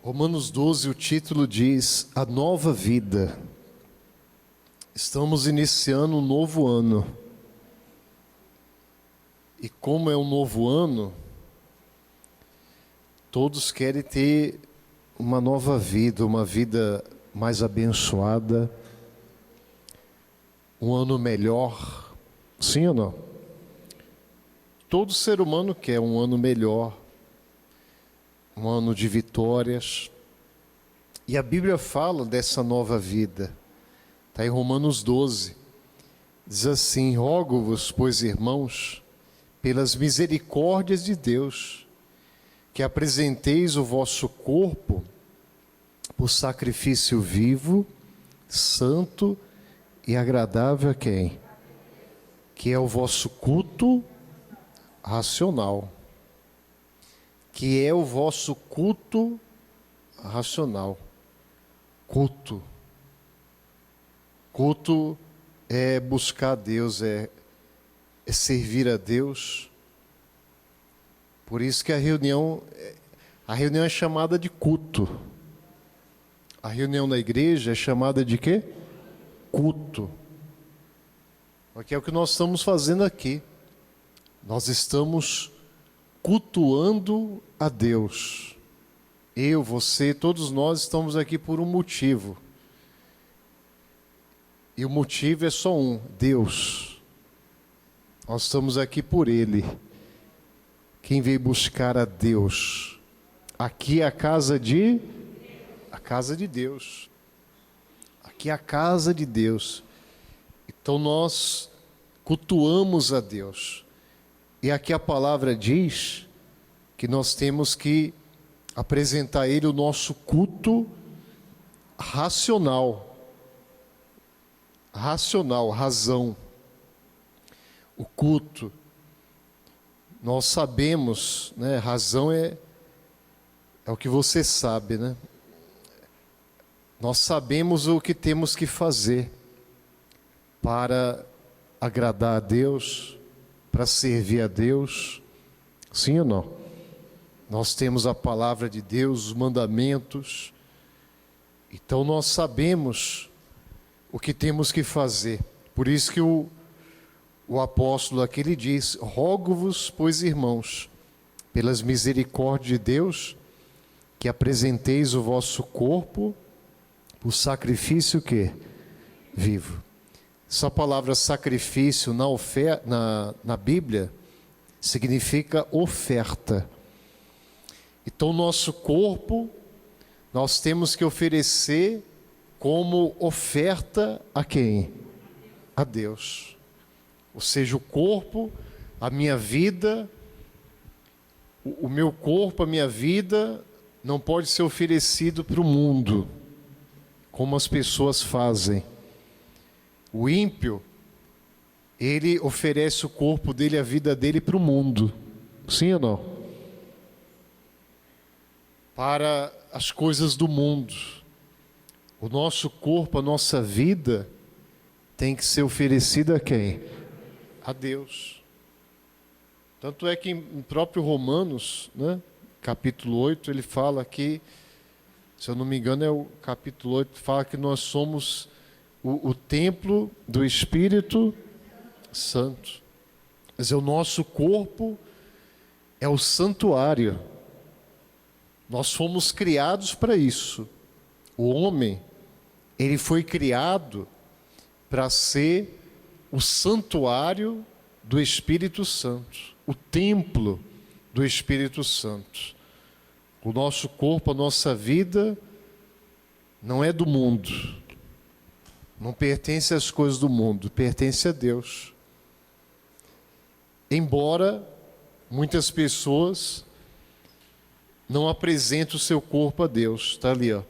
Romanos 12, o título diz: A Nova Vida. Estamos iniciando um novo ano. E como é um novo ano, todos querem ter uma nova vida, uma vida mais abençoada, um ano melhor. Sim ou não? Todo ser humano quer um ano melhor, um ano de vitórias. E a Bíblia fala dessa nova vida. Está em Romanos 12. Diz assim: Rogo-vos, pois, irmãos, pelas misericórdias de Deus, que apresenteis o vosso corpo por sacrifício vivo, santo e agradável a quem? Que é o vosso culto racional. Que é o vosso culto racional. Culto. Culto é buscar a Deus, é servir a Deus. Por isso que a reunião é chamada de culto. A reunião na igreja é chamada de quê? Culto. Porque é o que nós estamos fazendo aqui. Nós estamos cultuando a Deus. Eu, você, todos nós estamos aqui por um motivo. E o motivo é só um: Deus. Nós estamos aqui por Ele. Quem veio buscar a Deus? Aqui é a casa de Deus. Aqui é a casa de Deus. Então nós cultuamos a Deus. E aqui a palavra diz que nós temos que apresentar a Ele o nosso culto racional. Racional, razão. O culto. Nós sabemos, né? Razão é o que você sabe, né? Nós sabemos o que temos que fazer para agradar a Deus, para servir a Deus. Sim ou não? Nós temos a palavra de Deus, os mandamentos. Então nós sabemos o que temos que fazer. Por isso que o apóstolo aqui ele diz: Rogo-vos, pois, irmãos, pelas misericórdias de Deus, que apresenteis o vosso corpo por sacrifício que? Vivo. Essa palavra sacrifício na Bíblia significa oferta. Então nosso corpo nós temos que oferecer como oferta a quem? A Deus. Ou seja, o corpo, a minha vida, o meu corpo, a minha vida, não pode ser oferecido para o mundo, como as pessoas fazem. O ímpio, ele oferece o corpo dele, a vida dele para o mundo. Sim ou não? Para as coisas do mundo. O nosso corpo, a nossa vida, tem que ser oferecida a quem? A Deus. Tanto é que em próprio Romanos, né, capítulo 8, ele fala que, se eu não me engano é o capítulo 8, fala que nós somos o templo do Espírito Santo. Quer dizer, o nosso corpo é o santuário. Nós fomos criados para isso. O homem, ele foi criado para ser o santuário do Espírito Santo, o templo do Espírito Santo. O nosso corpo, a nossa vida, não é do mundo. Não pertence às coisas do mundo, pertence a Deus. Embora muitas pessoas não apresentem o seu corpo a Deus. Está ali, ó.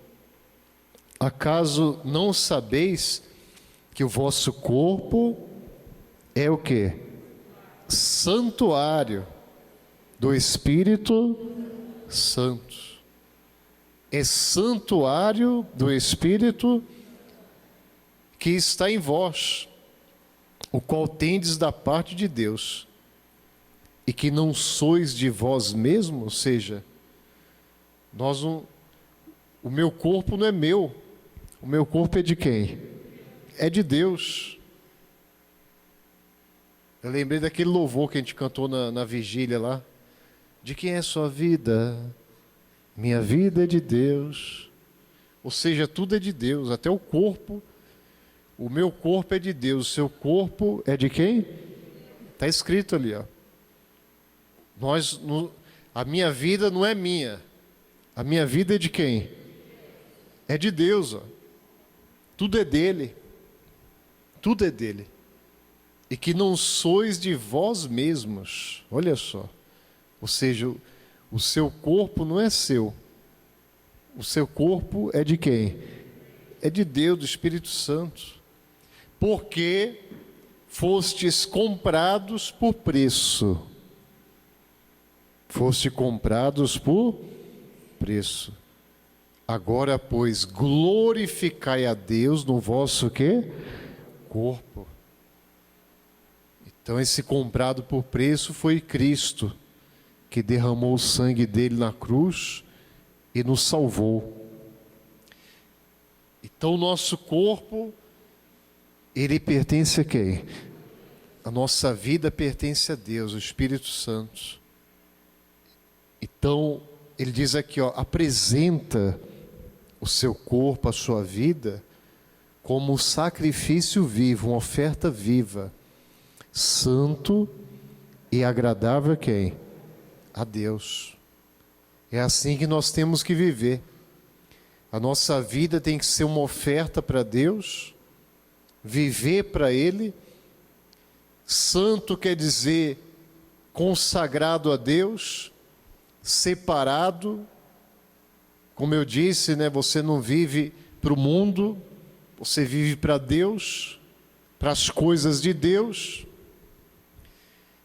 Acaso não sabeis que o vosso corpo é o quê? Santuário do Espírito Santo. É santuário do Espírito que está em vós, o qual tendes da parte de Deus, e que não sois de vós mesmos, ou seja, o meu corpo não é meu. O meu corpo é de quem? É de Deus. Eu lembrei daquele louvor que a gente cantou na vigília lá. De quem é sua vida? Minha vida é de Deus. Ou seja, tudo é de Deus, até o corpo. O meu corpo é de Deus, o seu corpo é de quem? Está escrito ali, ó. A minha vida não é minha. A minha vida é de quem? É de Deus, ó. Tudo é dele. Tudo é dele. E que não sois de vós mesmos. Olha só. Ou seja, o seu corpo não é seu. O seu corpo é de quem? É de Deus, do Espírito Santo. Porque fostes comprados por preço. Foste comprados por preço. Agora, pois, glorificai a Deus no vosso quê? Corpo. Então, esse comprado por preço foi Cristo, que derramou o sangue dele na cruz e nos salvou. Então, o nosso corpo, ele pertence a quem? A nossa vida pertence a Deus, o Espírito Santo. Então, ele diz aqui, ó, apresenta o seu corpo, a sua vida, como um sacrifício vivo, uma oferta viva, santo e agradável a quem? A Deus. É assim que nós temos que viver. A nossa vida tem que ser uma oferta para Deus, viver para Ele. Santo quer dizer consagrado a Deus, separado. Como eu disse, né, você não vive para o mundo, você vive para Deus, para as coisas de Deus.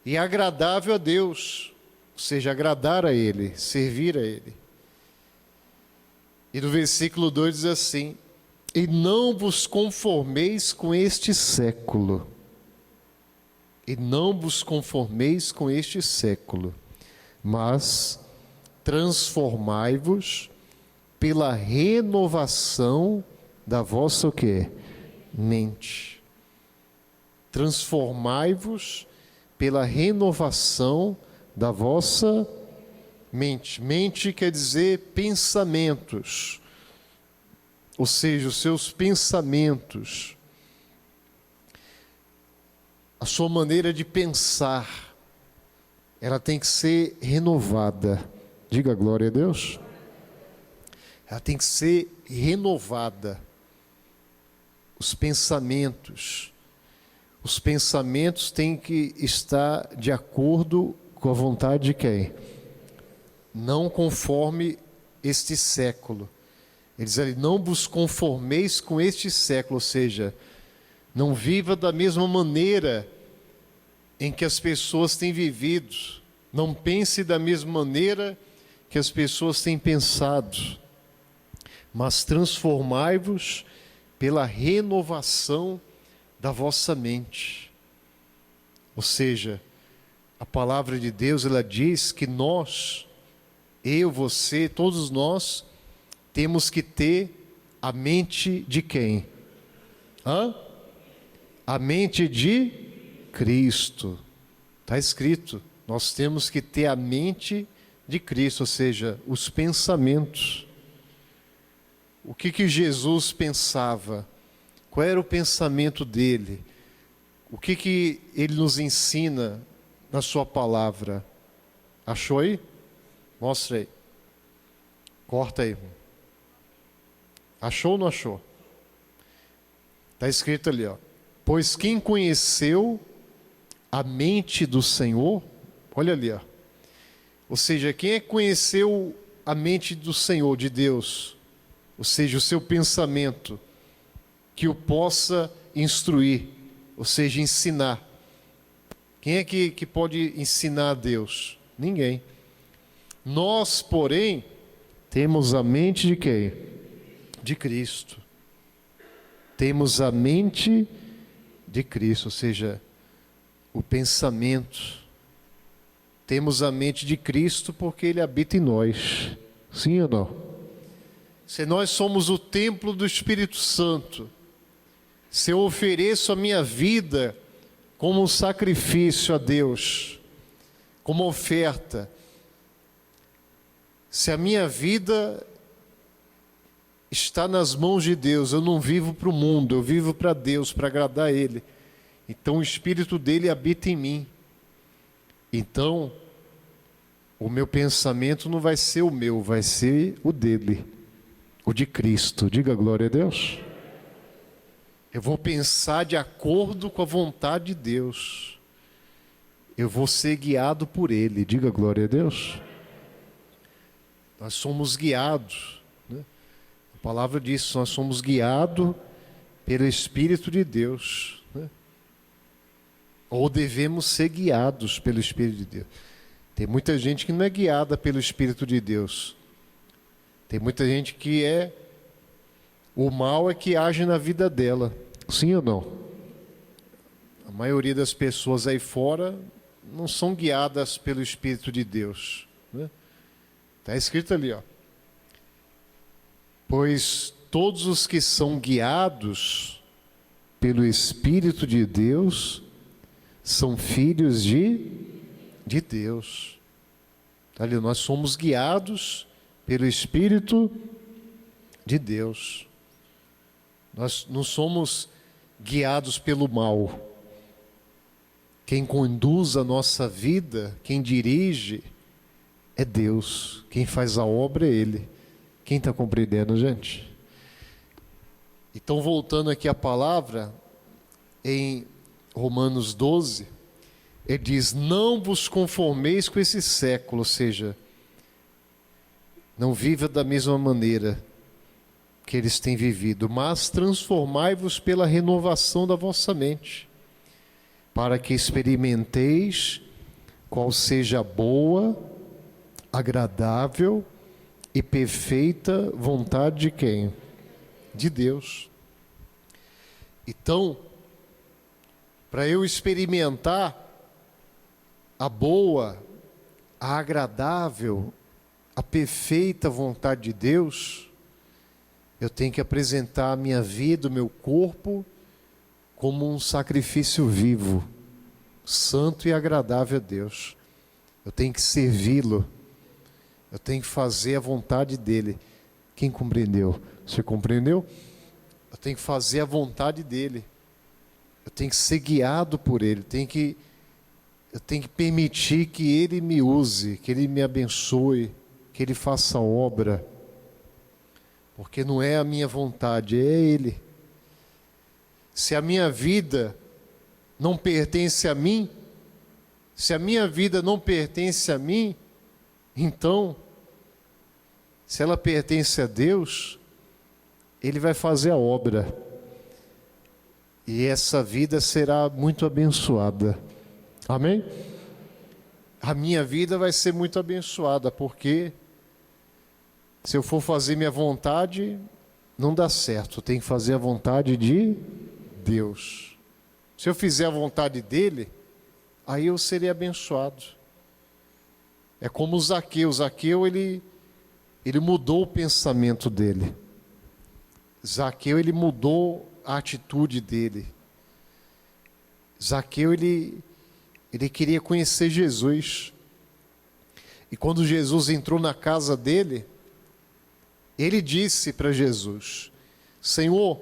E agradável a Deus, ou seja, agradar a Ele, servir a Ele. E no versículo 2 diz assim: e não vos conformeis com este século. E não vos conformeis com este século, mas transformai-vos pela renovação da vossa o quê? Mente. Transformai-vos pela renovação da vossa mente. Mente quer dizer pensamentos. Ou seja, os seus pensamentos. A sua maneira de pensar. Ela tem que ser renovada. Diga glória a Deus. Ela tem que ser renovada. Os pensamentos. Os pensamentos têm que estar de acordo com a vontade de quem? Não conforme este século. Ele diz ali, não vos conformeis com este século, ou seja, não viva da mesma maneira em que as pessoas têm vivido. Não pense da mesma maneira que as pessoas têm pensado. Mas transformai-vos pela renovação da vossa mente. Ou seja, a palavra de Deus, ela diz que nós, eu, você, todos nós, temos que ter a mente de quem? A mente de Cristo. Está escrito, nós temos que ter a mente de Cristo, ou seja, os pensamentos. O que Jesus pensava? Qual era o pensamento dele? O que ele nos ensina na sua palavra? Achou aí? Mostra aí. Corta aí. Achou ou não achou? Está escrito ali, ó. Pois quem conheceu a mente do Senhor, olha ali, ó. Ou seja, quem é que conheceu a mente do Senhor, de Deus? Ou seja, o seu pensamento, que o possa instruir, ou seja, ensinar. Quem é que pode ensinar a Deus? Ninguém. Nós, porém, temos a mente de quem? De Cristo. Temos a mente de Cristo, ou seja, o pensamento. Temos a mente de Cristo porque Ele habita em nós. Sim ou não? se nós somos o templo do Espírito Santo, se eu ofereço a minha vida como um sacrifício a Deus, como oferta, se a minha vida está nas mãos de Deus, eu não vivo para o mundo, eu vivo para Deus, para agradar a Ele. Então o Espírito dele habita em mim. Então, o meu pensamento não vai ser o meu, vai ser o dele, o de Cristo. Diga glória a Deus. Eu vou pensar de acordo com a vontade de Deus. Eu vou ser guiado por Ele. Diga glória a Deus. Nós somos guiados, né? A palavra diz, nós somos guiados pelo Espírito de Deus, né? Ou devemos ser guiados pelo Espírito de Deus. Tem muita gente que não é guiada pelo Espírito de Deus. Tem muita gente que o mal é que age na vida dela. Sim ou não? A maioria das pessoas aí fora não são guiadas pelo Espírito de Deus, né? Está escrito ali, ó. Pois todos os que são guiados pelo Espírito de Deus são filhos de Deus. Ali, nós somos guiados pelo Espírito de Deus. Nós não somos guiados pelo mal. Quem conduz a nossa vida, quem dirige, é Deus. Quem faz a obra é Ele. Quem está compreendendo, gente? Então, voltando aqui à palavra, em Romanos 12, ele diz, não vos conformeis com esse século, ou seja, não viva da mesma maneira que eles têm vivido, mas transformai-vos pela renovação da vossa mente, para que experimenteis qual seja a boa, agradável e perfeita vontade de quem? De Deus. Então, para eu experimentar a boa, a agradável, a perfeita vontade de Deus, eu tenho que apresentar a minha vida, o meu corpo, como um sacrifício vivo, santo e agradável a Deus. Eu tenho que servi-lo, eu tenho que fazer a vontade dele. Quem compreendeu? Você compreendeu? Eu tenho que fazer a vontade dele. Eu tenho que ser guiado por Ele, eu tenho que permitir que Ele me use, que Ele me abençoe, que Ele faça a obra, porque não é a minha vontade, é Ele. Se a minha vida não pertence a mim, se a minha vida não pertence a mim, então, se ela pertence a Deus, Ele vai fazer a obra. E essa vida será muito abençoada. Amém? A minha vida vai ser muito abençoada, porque se eu for fazer minha vontade, não dá certo. Eu tenho que fazer a vontade de Deus. Se eu fizer a vontade dele, aí eu serei abençoado. É como o Zaqueu. Zaqueu, ele mudou o pensamento dele. Zaqueu, ele mudou a atitude dele. Zaqueu, ele queria conhecer Jesus. E quando Jesus entrou na casa dele, ele disse para Jesus, Senhor,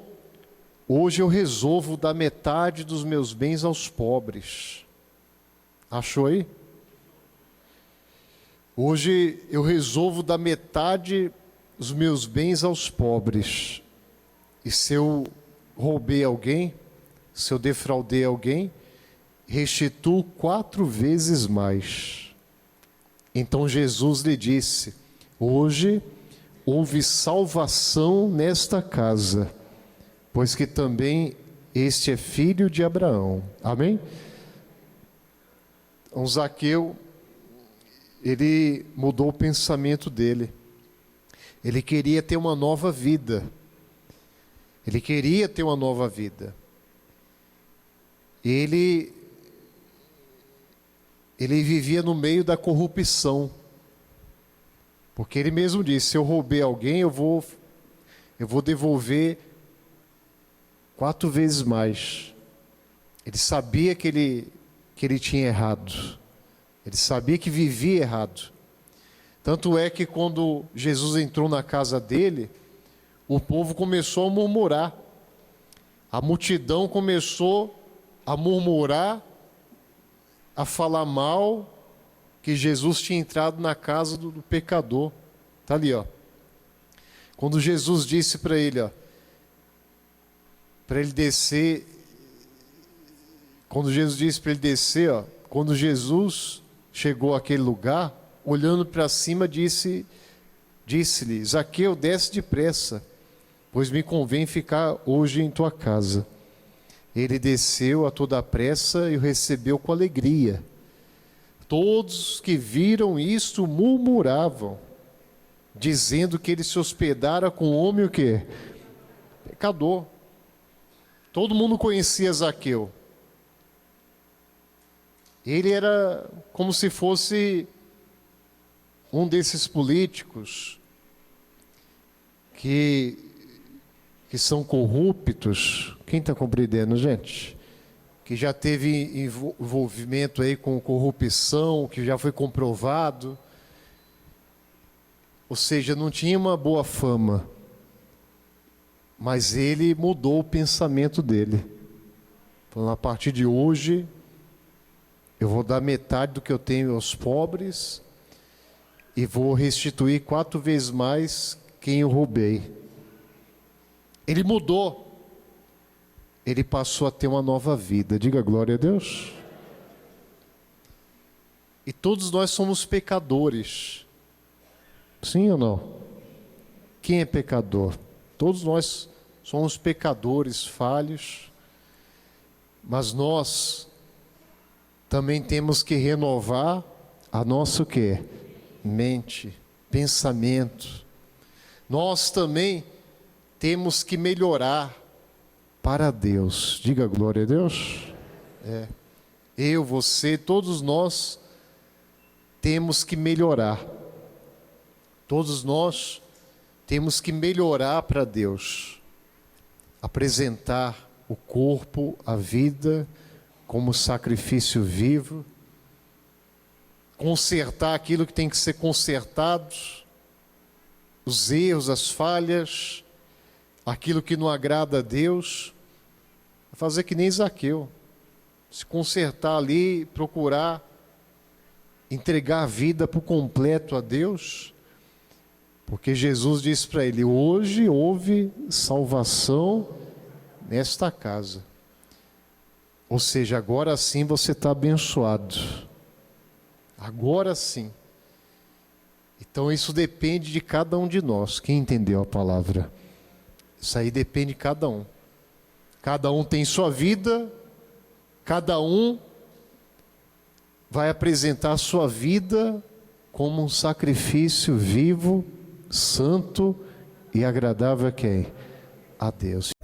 hoje eu resolvo dar metade dos meus bens aos pobres. Achou aí? Hoje eu resolvo dar metade dos meus bens aos pobres. E se eu roubei alguém, se eu defraudei alguém, restituo 4 vezes mais. Então Jesus lhe disse, hoje houve salvação nesta casa, pois que também este é filho de Abraão. Amém? Então Zaqueu, ele mudou o pensamento dele. Ele queria ter uma nova vida. Ele queria ter uma nova vida. Ele vivia no meio da corrupção. Porque ele mesmo disse, se eu roubei alguém, eu vou eu vou devolver 4 vezes mais. Ele sabia que ele tinha errado. Ele sabia que vivia errado. Tanto é que quando Jesus entrou na casa dele, o povo começou a murmurar. A multidão começou a murmurar, a falar mal, que Jesus tinha entrado na casa do pecador. Está ali, ó. Quando Jesus disse para ele, ó, para ele descer, quando Jesus disse para ele descer, ó, quando Jesus chegou àquele lugar, olhando para cima, disse-lhe: Zaqueu, desce depressa, pois me convém ficar hoje em tua casa. Ele desceu a toda pressa e o recebeu com alegria. Todos que viram isto murmuravam, dizendo que ele se hospedara com um homem o quê? Pecador. Todo mundo conhecia Zaqueu. Ele era como se fosse um desses políticos que são corruptos. Quem está compreendendo, gente? Que já teve envolvimento aí com corrupção, que já foi comprovado. Ou seja, não tinha uma boa fama. Mas ele mudou o pensamento dele. Falando, a partir de hoje, eu vou dar metade do que eu tenho aos pobres e vou restituir 4 vezes mais quem eu roubei. Ele mudou. Ele passou a ter uma nova vida. Diga glória a Deus. E todos nós somos pecadores. Sim ou não? Quem é pecador? Todos nós somos pecadores, falhos. Mas nós também temos que renovar a nossa o quê? Mente, pensamento. Nós também temos que melhorar para Deus. Diga glória a Deus. Eu, você, todos nós temos que melhorar. Todos nós temos que melhorar para Deus. Apresentar o corpo, a vida, como sacrifício vivo. Consertar aquilo que tem que ser consertado. Os erros, as falhas, aquilo que não agrada a Deus. Fazer que nem Zaqueu. Se consertar ali, procurar entregar a vida por completo a Deus. Porque Jesus disse para ele: hoje houve salvação nesta casa. Ou seja, agora sim você está abençoado. Agora sim. Então isso depende de cada um de nós. Quem entendeu a palavra? Isso aí depende de cada um. Cada um tem sua vida. Cada um vai apresentar a sua vida como um sacrifício vivo, santo e agradável a quem? A Deus.